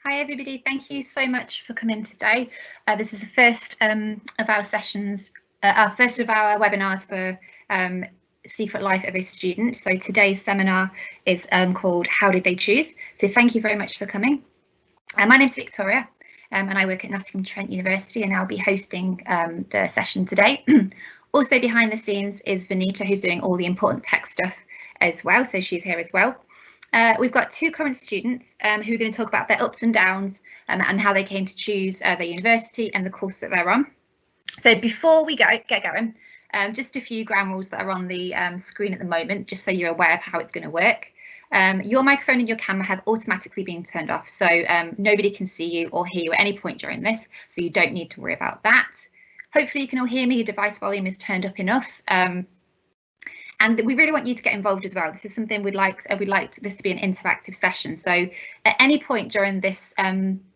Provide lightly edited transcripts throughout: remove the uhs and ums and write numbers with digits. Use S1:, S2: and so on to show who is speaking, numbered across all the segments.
S1: Hi everybody, thank you so much for coming today. This is the first of our sessions, first of our webinars for Secret Life of a Student. So today's seminar is called How Did They Choose? So thank you very much for coming. My name is Victoria and I work at Nottingham-Trent University, and I'll be hosting the session today. Also behind the scenes is Vanita, who's doing all the important tech stuff as well, so she's here as well. We've got two current students who are going to talk about their ups and downs and how they came to choose their university and the course that they're on. So before we get going, just a few ground rules that are on the screen at the moment, just so you're aware of how it's going to work. Your microphone and your camera have automatically been turned off, so nobody can see you or hear you at any point during this, so you don't need to worry about that. Hopefully you can all hear me, your device volume is turned up enough. And we really want you to get involved as well. This is something we'd like this to be an interactive session. So at any point during this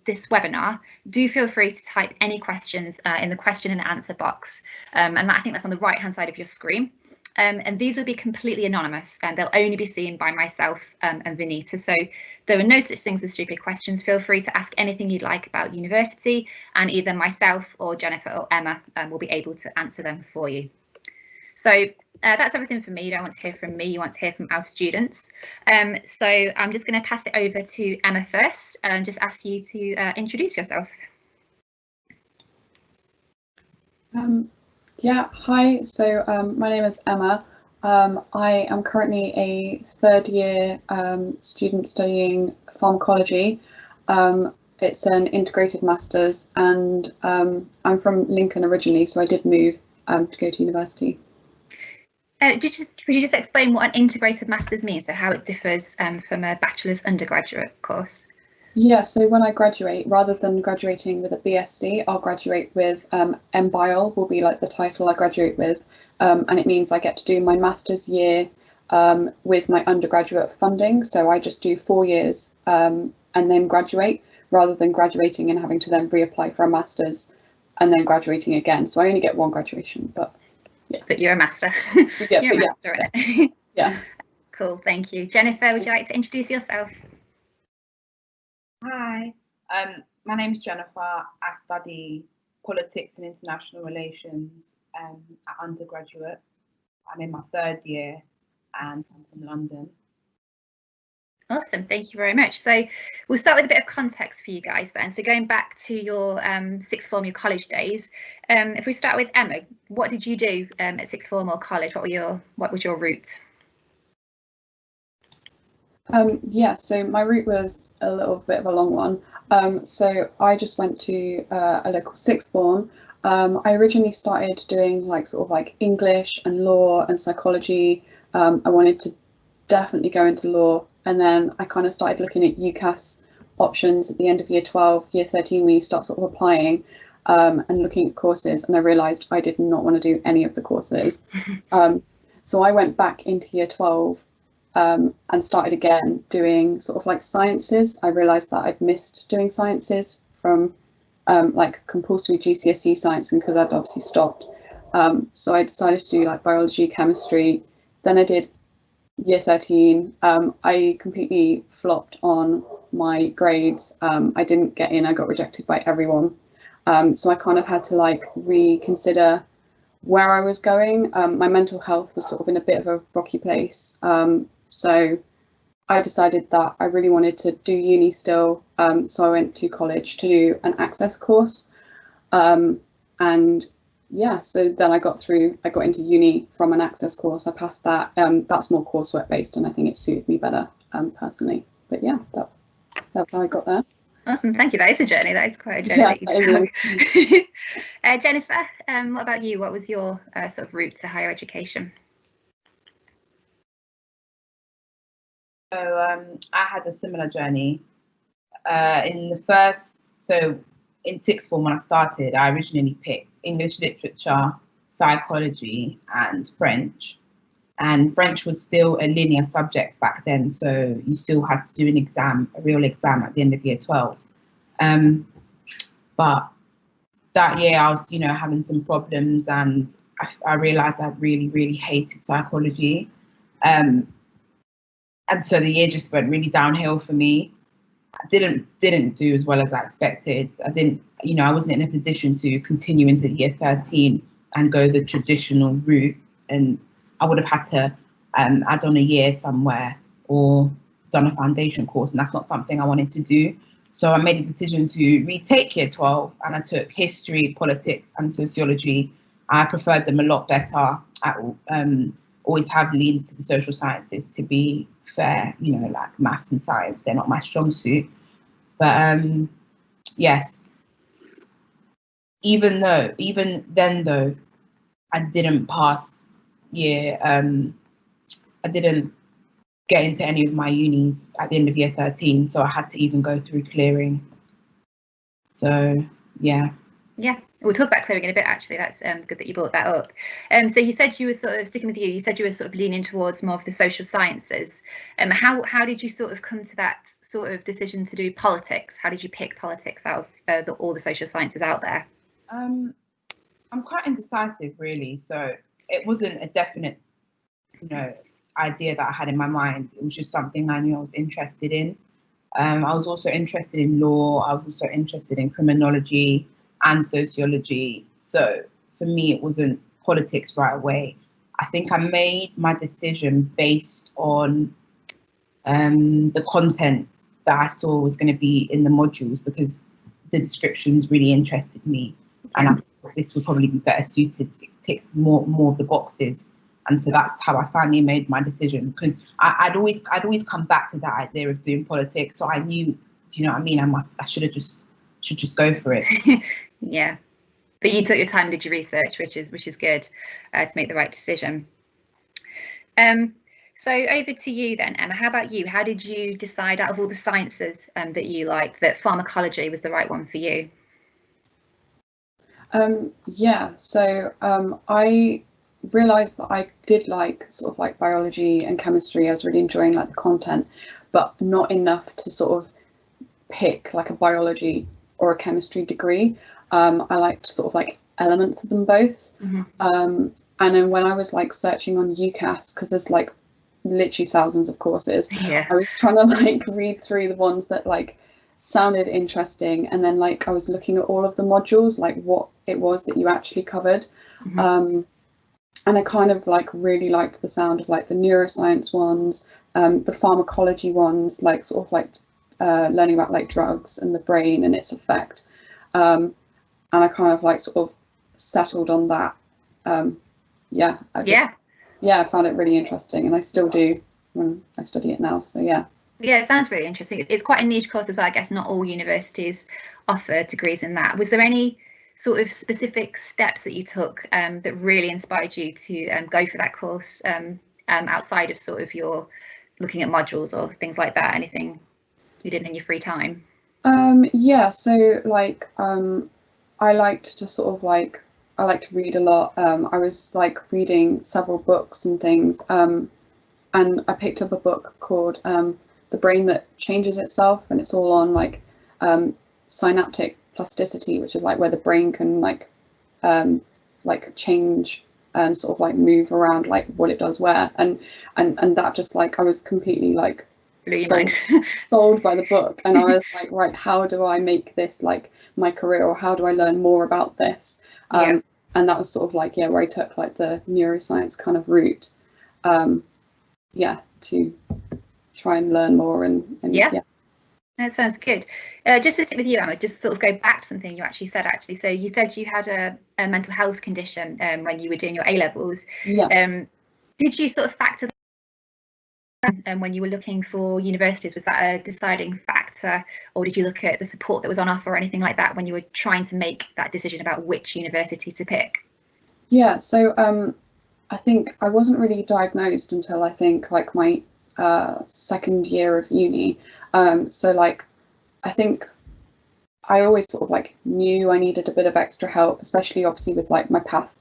S1: this webinar, do feel free to type any questions in the question and answer box. And I think that's on the right hand side of your screen. And these will be completely anonymous, and they'll only be seen by myself and Vanita. So there are no such things as stupid questions. Feel free to ask anything you'd like about university, and either myself or Jennifer or Emma will be able to answer them for you. So that's everything from me. You don't want to hear from me, you want to hear from our students. So I'm just going to pass it over to Emma first and just ask you to introduce yourself.
S2: Yeah, hi, so my name is Emma. I am currently a third year student studying pharmacology. It's an integrated master's, and I'm from Lincoln originally, so I did move to go to university.
S1: Could you just explain what an integrated master's means, so how it differs from a bachelor's undergraduate course?
S2: Yeah, so when I graduate, rather than graduating with a BSc, I'll graduate with MBIOL, will be like the title I graduate with, and it means I get to do my master's year with my undergraduate funding. So I just do 4 years and then graduate, rather than graduating and having to then reapply for a master's and then graduating again. So I only get one graduation, but yeah.
S1: But you're a master.
S2: Yeah,
S1: you're a master in it.
S2: Yeah.
S1: Cool, thank you. Jennifer, would you like to introduce yourself?
S3: Hi, my name is Jennifer. I study politics and international relations at undergraduate. I'm in my third year and I'm from London.
S1: Awesome, thank you very much. So we'll start with a bit of context for you guys then. So going back to your sixth form, your college days, if we start with Emma, what did you do at sixth form or college? What was your route?
S2: Yeah, so my route was a little bit of a long one. So I just went to a local sixth form. I originally started doing sort of English and law and psychology. I wanted to definitely go into law, and then I kind of started looking at UCAS options at the end of year 12, year 13, when you start sort of applying and looking at courses, and I realised I did not want to do any of the courses. So I went back into year 12 and started again doing sort of sciences. I realised that I'd missed doing sciences from compulsory GCSE science, and because I'd obviously stopped. So I decided to do biology, chemistry. Then I did year 13. I completely flopped on my grades. I didn't get in, I got rejected by everyone. So I kind of had to reconsider where I was going. My mental health was sort of in a bit of a rocky place. So I decided that I really wanted to do uni still. So I went to college to do an access course. And yeah, so then I got into uni from an access course. I passed that. That's more coursework based, and I think it suited me better personally. But yeah, that's how I got there.
S1: Awesome, thank you. That is a journey. That is quite a journey. Yes, Jennifer, what about you? What was your sort of route to higher education?
S3: So I had a similar journey. In sixth form, when I started, I originally picked English literature, psychology, and French. And French was still a linear subject back then, so you still had to do an exam, a real exam at the end of year 12. But that year I was, having some problems, and I realised I really, really hated psychology. And so the year just went really downhill for me. didn't do as well as I expected. I wasn't in a position to continue into year 13 and go the traditional route, and I would have had to add on a year somewhere or done a foundation course, and that's not something I wanted to do. So I made a decision to retake year 12, and I took history, politics and sociology. I preferred them a lot better. I always have leans to the social sciences, to be fair, like maths and science, they're not my strong suit. But yes, even then though, I didn't pass year, I didn't get into any of my unis at the end of year 13, so I had to even go through clearing. So yeah.
S1: Yeah, we'll talk about clearing in a bit, actually. That's good that you brought that up. So you said you were sort of sticking with you said you were sort of leaning towards more of the social sciences. How did you sort of come to that sort of decision to do politics? How did you pick politics out of all the social sciences out there?
S3: I'm quite indecisive, really. So it wasn't a definite, idea that I had in my mind. It was just something I knew I was interested in. I was also interested in law. I was also interested in criminology and sociology. So for me, it wasn't politics right away. I think I made my decision based on the content that I saw was going to be in the modules, because the descriptions really interested me, and I thought this would probably be better suited. It ticks more of the boxes, and so that's how I finally made my decision. Because I'd always come back to that idea of doing politics, so I knew, do you know what I mean? I should just go for it.
S1: Yeah, but you took your time, did your research, which is good to make the right decision. So over to you then, Emma. How about you? How did you decide, out of all the sciences that you like, that pharmacology was the right one for you?
S2: Yeah, so I realised that I did like sort of like biology and chemistry. I was really enjoying like the content, but not enough to sort of pick like a biology or a chemistry degree. I liked sort of like elements of them both.
S1: Mm-hmm.
S2: And then when I was like searching on UCAS, because there's like literally thousands of courses,
S1: yeah,
S2: I was trying to like read through the ones that like sounded interesting, and then like I was looking at all of the modules, like what it was that you actually covered.
S1: Mm-hmm.
S2: And I kind of like really liked the sound of like the neuroscience ones, the pharmacology ones, like sort of like learning about like drugs and the brain and its effect. And I kind of like sort of settled on that. I found it really interesting, and I still do when I study it now. So yeah.
S1: Yeah, it sounds really interesting. It's quite a niche course as well. I guess not all universities offer degrees in that. Was there any sort of specific steps that you took that really inspired you to go for that course outside of sort of your looking at modules or things like that? Anything you did in your free time?
S2: Yeah, so like I liked to sort of like, I like to read a lot. I was like reading several books and things, and I picked up a book called The Brain That Changes Itself, and it's all on like synaptic plasticity, which is like where the brain can like change and sort of like move around, like what it does where, and that just like, I was completely like sold by the book, and I was like, right, how do I make this like my career, or how do I learn more about this? And that was sort of like, where I took like the neuroscience kind of route, to try and learn more and
S1: That sounds good. Just to sit with you, Emma, just sort of go back to something you actually said. So you said you had a mental health condition when you were doing your A-levels.
S2: Yes.
S1: Did you sort of factor that when you were looking for universities? Was that a deciding factor, or did you look at the support that was on offer or anything like that when you were trying to make that decision about which university to pick?
S2: Yeah, so I think I wasn't really diagnosed until I think like my second year of uni. So like, I think I always sort of like knew I needed a bit of extra help, especially obviously with like my path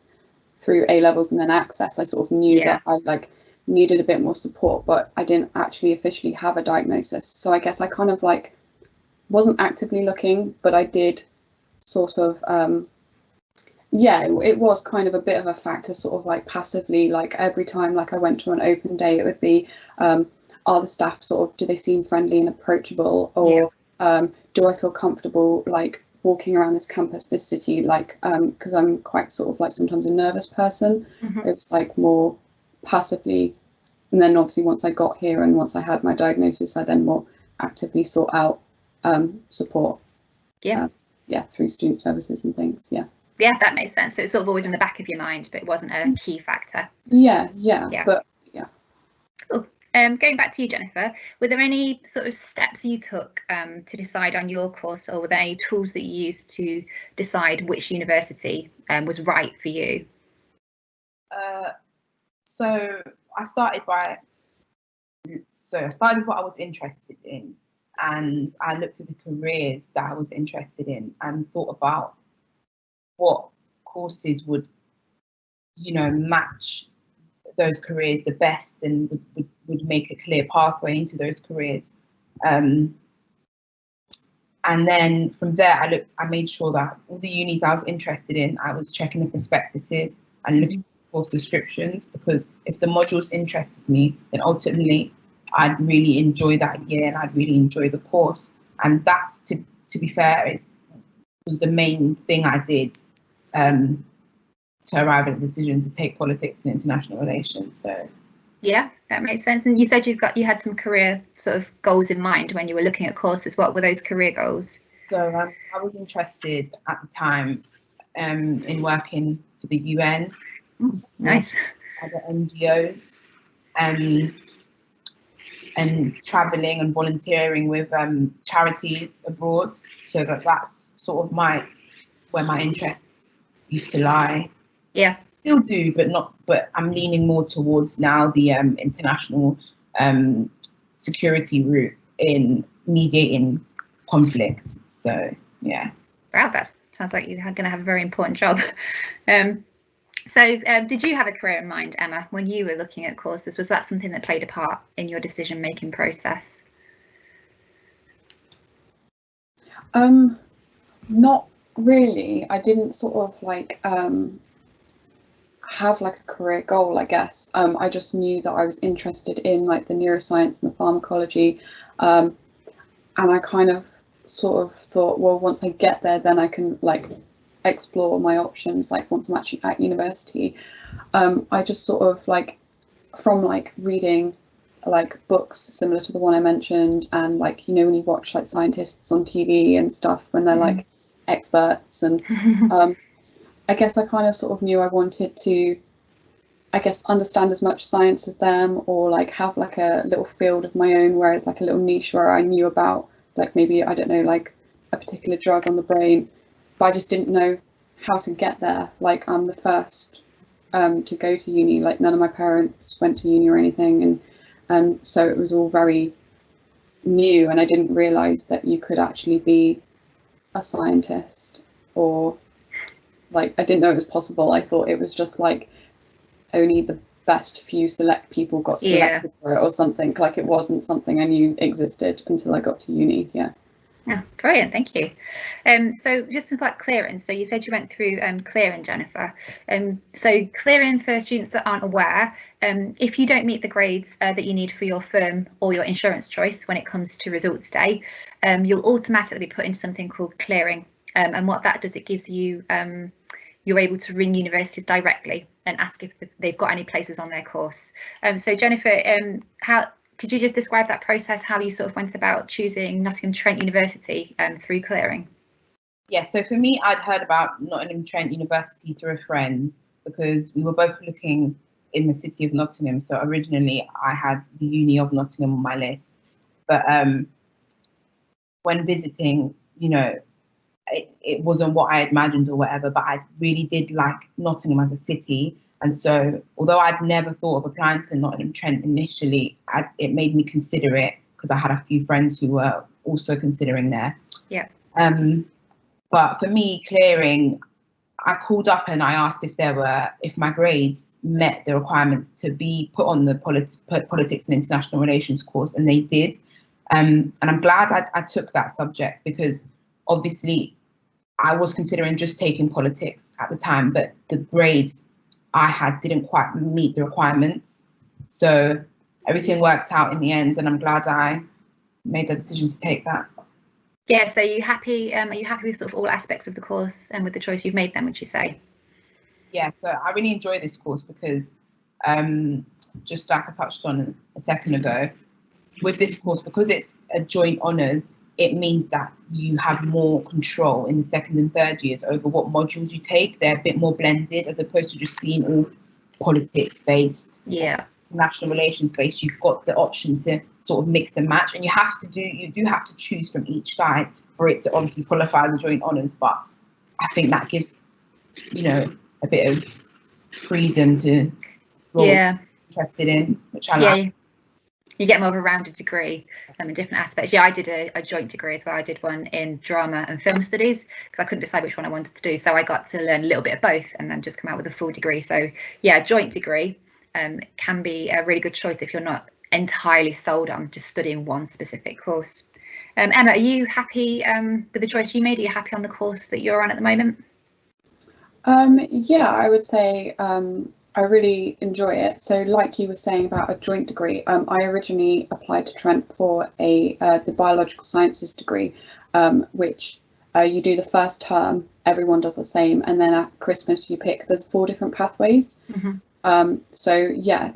S2: through A-levels and then Access. I sort of knew that I like needed a bit more support, but I didn't actually officially have a diagnosis. So I guess I kind of like wasn't actively looking, but I did sort of, it was kind of a bit of a factor, sort of like passively, like every time like I went to an open day, it would be, are the staff sort of, do they seem friendly and approachable, or Do I feel comfortable like walking around this campus, this city, like because I'm quite sort of like sometimes a nervous person. It was like more passively, and then obviously once I got here and once I had my diagnosis, I then more actively sought out support.
S1: Yeah.
S2: Yeah, through student services and things. Yeah.
S1: Yeah, that makes sense. So it's sort of always in the back of your mind, but it wasn't a key factor.
S2: Yeah. But yeah.
S1: Cool. Going back to you, Jennifer, were there any sort of steps you took to decide on your course, or were there any tools that you used to decide which university was right for you?
S3: So I started with what I was interested in, and I looked at the careers that I was interested in and thought about what courses would, match those careers the best and would make a clear pathway into those careers. And then from there, I made sure that all the unis I was interested in, I was checking the prospectuses and looking for course descriptions, because if the modules interested me, then ultimately I'd really enjoy that year and I'd really enjoy the course. And that's, to be fair, was the main thing I did to arrive at the decision to take politics and international relations. So
S1: yeah, that makes sense. And you said you had some career sort of goals in mind when you were looking at courses. What were those career goals?
S3: So I was interested at the time in working for the UN.
S1: Nice.
S3: Other NGOs, and traveling and volunteering with charities abroad. So that's sort of where my interests used to lie.
S1: Yeah.
S3: Still do, but I'm leaning more towards now the international security route in mediating conflict. So yeah.
S1: Wow, that sounds like you're going to have a very important job. So did you have a career in mind, Emma, when you were looking at courses? Was that something that played a part in your decision-making process?
S2: Not really. I didn't sort of like have like a career goal, I guess. I just knew that I was interested in like the neuroscience and the pharmacology, and I kind of sort of thought, well, once I get there, then I can like explore my options, like once I'm actually at university. I just sort of like, from like reading like books similar to the one I mentioned, and like, you know, when you watch like scientists on TV and stuff when they're like experts, and I guess I kind of sort of knew I wanted to, I guess, understand as much science as them, or like have like a little field of my own where it's like a little niche where I knew about, like maybe, I don't know, like a particular drug on the brain, but I just didn't know how to get there. Like I'm the first to go to uni, like none of my parents went to uni or anything, and so it was all very new, and I didn't realise that you could actually be a scientist, or like I didn't know it was possible. I thought it was just like only the best few select people got selected for it or something. Like it wasn't something I knew existed until I got to uni. Yeah.
S1: Yeah, brilliant, thank you. So just about clearing, so you said you went through clearing, Jennifer. So clearing, for students that aren't aware, if you don't meet the grades that you need for your firm or your insurance choice when it comes to results day, you'll automatically be put into something called clearing. And what that does, it gives you, you're able to ring universities directly and ask if they've got any places on their course. So Jennifer, could you just describe that process, how you sort of went about choosing Nottingham Trent University through clearing?
S3: Yeah, so for me, I'd heard about Nottingham Trent University through a friend, because we were both looking in the city of Nottingham. So originally I had the Uni of Nottingham on my list, but when visiting, you know, it wasn't what I imagined or whatever, but I really did like Nottingham as a city. And so, although I'd never thought of applying to Nottingham Trent initially, it made me consider it, because I had a few friends who were also considering there.
S1: Yeah.
S3: But for me, clearing, I called up and I asked if my grades met the requirements to be put on the politics and international relations course, and they did. And I'm glad I took that subject, because obviously I was considering just taking politics at the time, but the grades I had didn't quite meet the requirements. So everything worked out in the end, and I'm glad I made the decision to take that.
S1: Yeah, so are you happy with sort of all aspects of the course and with the choice you've made then, would you say?
S3: Yeah, so I really enjoy this course because just like I touched on a second ago, with this course, because it's a joint honours, it means that you have more control in the second and third years over what modules you take. They're a bit more blended as opposed to just being all politics based,
S1: Yeah,
S3: national relations based. You've got the option to sort of mix and match, and you do have to choose from each side for it to obviously qualify the joint honours. But I think that gives, you know, a bit of freedom to explore what you're interested in, which I like.
S1: You get more of a rounded degree in different aspects. Yeah, I did a joint degree as well. I did one in drama and film studies because I couldn't decide which one I wanted to do. So I got to learn a little bit of both and then just come out with a full degree. So yeah, a joint degree can be a really good choice if you're not entirely sold on just studying one specific course. Emma, are you happy with the choice you made? Are you happy on the course that you're on at the moment?
S2: Yeah, I would say I really enjoy it. So like you were saying about a joint degree, I originally applied to Trent for the biological sciences degree, which you do the first term, everyone does the same, and then at Christmas you pick, there's 4 different pathways. So yeah,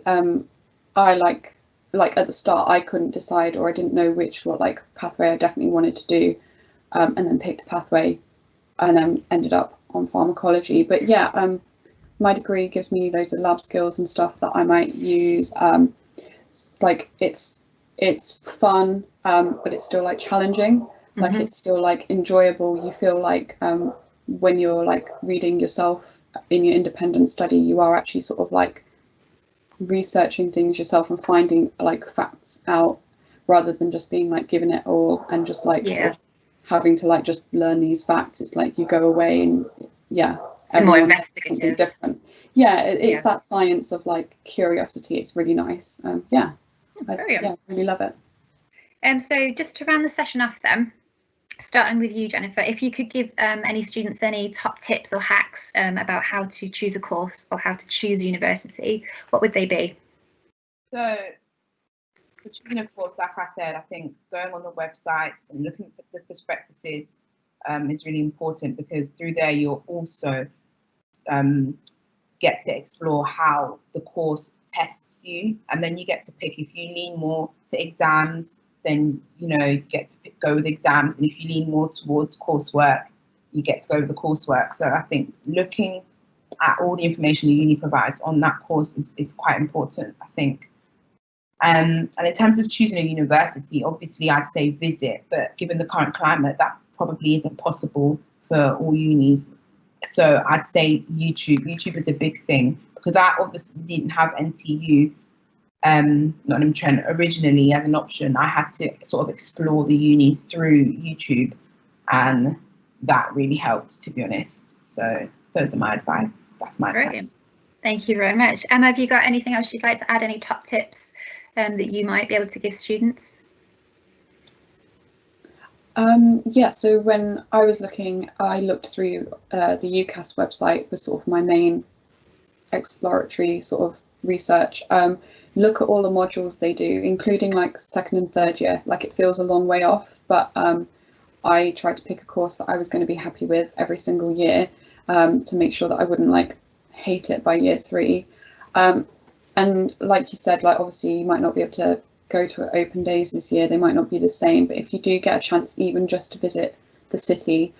S2: I like at the start I couldn't decide, or I didn't know what pathway I definitely wanted to do, and then picked a pathway and then ended up on pharmacology. But yeah, my degree gives me loads of lab skills and stuff that I might use. Like it's fun, but it's still like challenging. Like it's still like enjoyable. You feel like when you're like reading yourself in your independent study, you are actually sort of like researching things yourself and finding like facts out, rather than just being like given it all and just like sort of having to like just learn these facts. It's like you go away and
S1: some more investigative.
S2: Different. Yeah, it's that science of like curiosity. It's really nice. I really love it.
S1: So just to round the session off then, starting with you, Jennifer, if you could give any students any top tips or hacks about how to choose a course or how to choose a university, what would they be?
S3: So for choosing a course, like I said, I think going on the websites and looking at the prospectuses is really important, because through there you'll also get to explore how the course tests you, and then you get to pick. If you lean more to exams, then you get to go with exams, and if you lean more towards coursework, you get to go with the coursework. So I think looking at all the information the uni provides on that course is quite important, I think. And in terms of choosing a university, obviously I'd say visit, but given the current climate, that probably isn't possible for all unis. So I'd say YouTube. YouTube is a big thing, because I obviously didn't have NTU, Nottingham Trent, originally as an option. I had to sort of explore the uni through YouTube, and that really helped, to be honest. So those are my advice. That's my advice.
S1: Thank you very much. Emma, have you got anything else you'd like to add? Any top tips that you might be able to give students?
S2: Yeah, so when I was looking, I looked through the UCAS website was sort of my main exploratory sort of research. Look at all the modules they do, including like second and third year. Like, it feels a long way off, but I tried to pick a course that I was going to be happy with every single year, to make sure that I wouldn't like hate it by year 3. And like you said, like obviously you might not be able to go to open days this year, they might not be the same, but if you do get a chance even just to visit the city,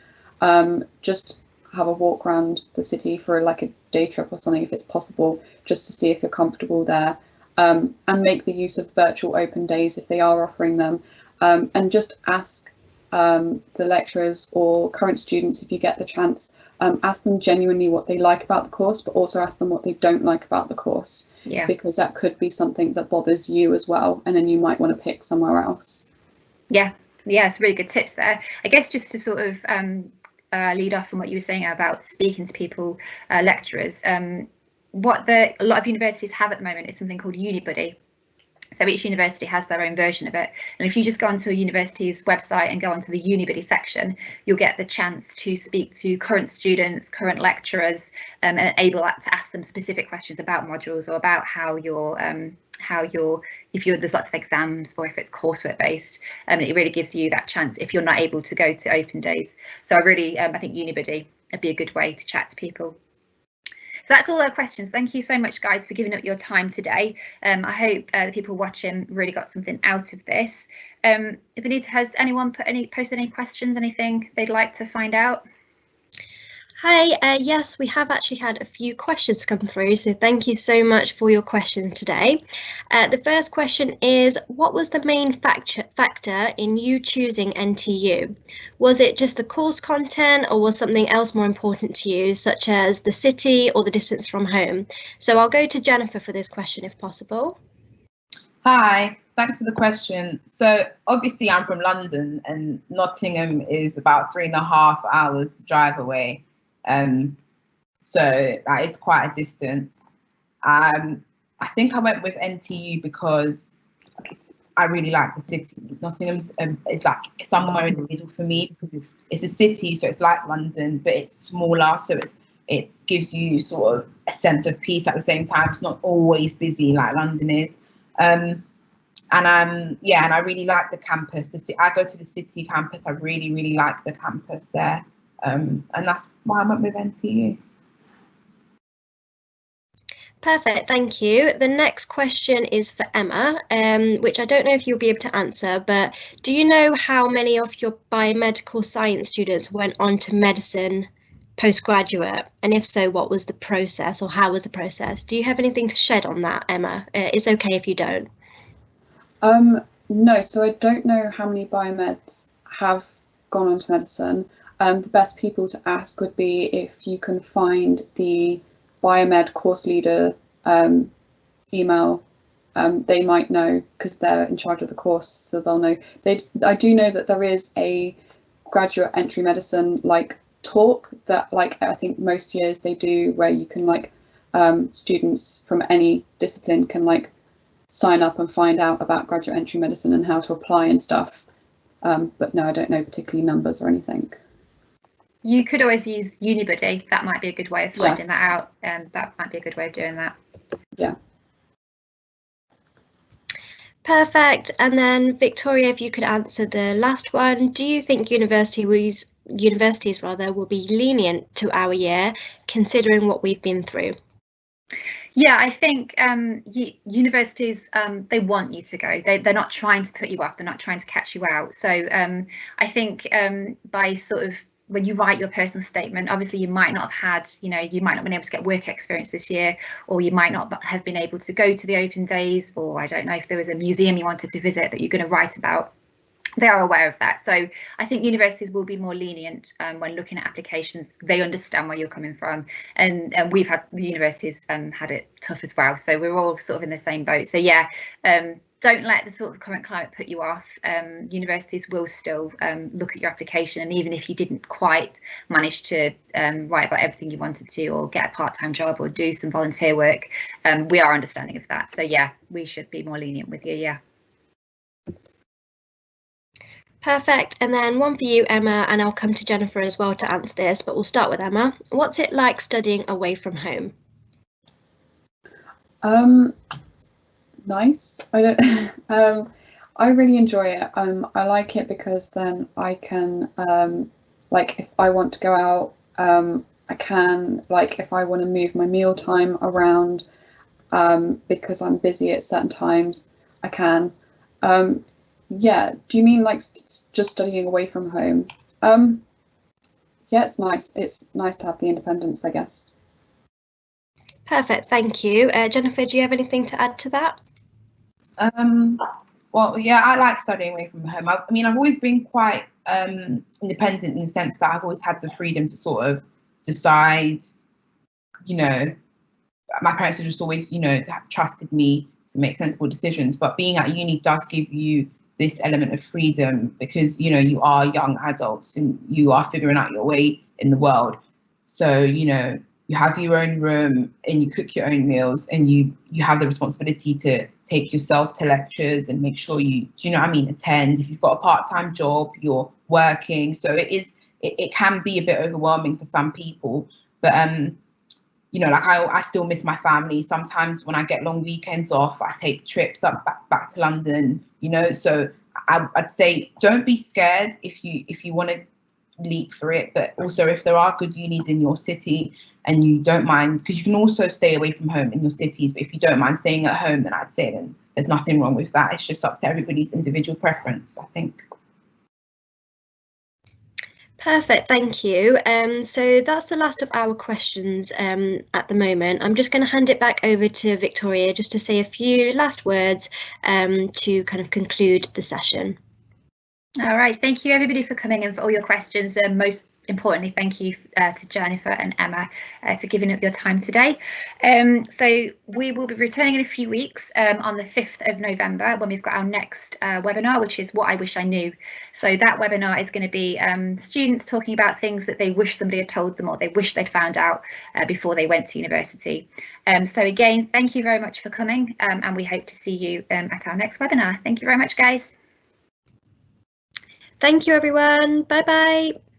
S2: just have a walk around the city for like a day trip or something if it's possible, just to see if you're comfortable there, and make the use of virtual open days if they are offering them, and just ask the lecturers or current students, if you get the chance, ask them genuinely what they like about the course, but also ask them what they don't like about the course, because that could be something that bothers you as well, and then you might want to pick somewhere else. Yeah,
S1: it's really good tips there. I guess just to sort of lead off from what you were saying about speaking to people, lecturers, what a lot of universities have at the moment is something called UniBuddy. So each university has their own version of it. And if you just go onto a university's website and go onto the Unibuddy section, you'll get the chance to speak to current students, current lecturers, and able to ask them specific questions about modules or about how there's lots of exams or if it's coursework based. It really gives you that chance if you're not able to go to open days. So I think Unibuddy would be a good way to chat to people. So that's all our questions. Thank you so much, guys, for giving up your time today. I hope the people watching really got something out of this. Vanita, has anyone posted any questions, anything they'd like to find out?
S4: Hi, yes, we have actually had a few questions come through, so thank you so much for your questions today. The first question is, what was the main factor in you choosing NTU? Was it just the course content, or was something else more important to you, such as the city or the distance from home? So I'll go to Jennifer for this question if possible.
S3: Hi, thanks for the question. So obviously I'm from London and Nottingham is about 3.5 hours to drive away. So that is quite a distance. I think I went with NTU because I really like the city. Nottingham's is like somewhere in the middle for me because it's a city, so it's like London, but it's smaller, so it gives you sort of a sense of peace at the same time. It's not always busy like London is. And I really like the campus. I go to the city campus. I really like the campus there. And that's why I went with NTU.
S4: Perfect, thank you. The next question is for Emma, which I don't know if you'll be able to answer, but do you know how many of your biomedical science students went on to medicine postgraduate? And if so, what was the process, or how was the process? Do you have anything to shed on that, Emma? It's okay if you don't.
S2: No, so I don't know how many biomeds have gone on to medicine. The best people to ask would be if you can find the biomed course leader email. They might know because they're in charge of the course, so they'll know. I do know that there is a graduate entry medicine talk that I think most years they do, where you can students from any discipline can sign up and find out about graduate entry medicine and how to apply and stuff. But no, I don't know particularly numbers or anything.
S1: You could always use Unibuddy. That might be a good way of finding that out. That might be a good way of doing that.
S2: Yeah.
S4: Perfect. And then Victoria, if you could answer the last one, do you think universities will be lenient to our year, considering what we've been through?
S1: Yeah, I think universities, they want you to go. They're not trying to put you off. They're not trying to catch you out. So I think by sort of when you write your personal statement, obviously you might not have had, you might not have been able to get work experience this year, or you might not have been able to go to the open days, or I don't know if there was a museum you wanted to visit that you're going to write about. They are aware of that. So I think universities will be more lenient when looking at applications. They understand where you're coming from, and we've had the universities had it tough as well. So we're all sort of in the same boat. So yeah, don't let the sort of current climate put you off. Universities will still look at your application, and even if you didn't quite manage to write about everything you wanted to, or get a part-time job, or do some volunteer work, we are understanding of that. So yeah, we should be more lenient with you. Yeah.
S4: Perfect. And then one for you, Emma, and I'll come to Jennifer as well to answer this, but we'll start with Emma. What's it like studying away from home?
S2: Nice. I really enjoy it. I like it because then I can if I want to go out, I can, if I want to move my meal time around because I'm busy at certain times, I can. Yeah, do you mean just studying away from home? Yeah, it's nice. It's nice to have the independence, I guess.
S4: Perfect, thank you. Jennifer, do you have anything to add to that?
S3: Well, yeah, I like studying away from home. I mean, I've always been quite independent in the sense that I've always had the freedom to sort of decide, my parents have just always, trusted me to make sensible decisions. But being at uni does give you this element of freedom because, you are young adults and you are figuring out your way in the world. So, you have your own room and you cook your own meals, and you have the responsibility to take yourself to lectures and make sure you, do you know what I mean, attend. If you've got a part-time job, you're working, so it can be a bit overwhelming for some people. But you know, like I still miss my family. Sometimes when I get long weekends off, I take trips back to London, you know. So I'd say don't be scared if you want to leap for it, but also if there are good unis in your city and you don't mind, because you can also stay away from home in your cities, but if you don't mind staying at home, then I'd say then there's nothing wrong with that. It's just up to everybody's individual preference, I think.
S4: Perfect, thank you. So that's the last of our questions at the moment. I'm just going to hand it back over to Victoria just to say a few last words to kind of conclude the session.
S1: All right, thank you everybody for coming and for all your questions, and most importantly, thank you to Jennifer and Emma for giving up your time today. So we will be returning in a few weeks on the 5th of November when we've got our next webinar, which is What I Wish I Knew. So that webinar is going to be students talking about things that they wish somebody had told them or they wish they'd found out before they went to university. So again, thank you very much for coming, and we hope to see you at our next webinar. Thank you very much, guys.
S4: Thank you, everyone. Bye-bye.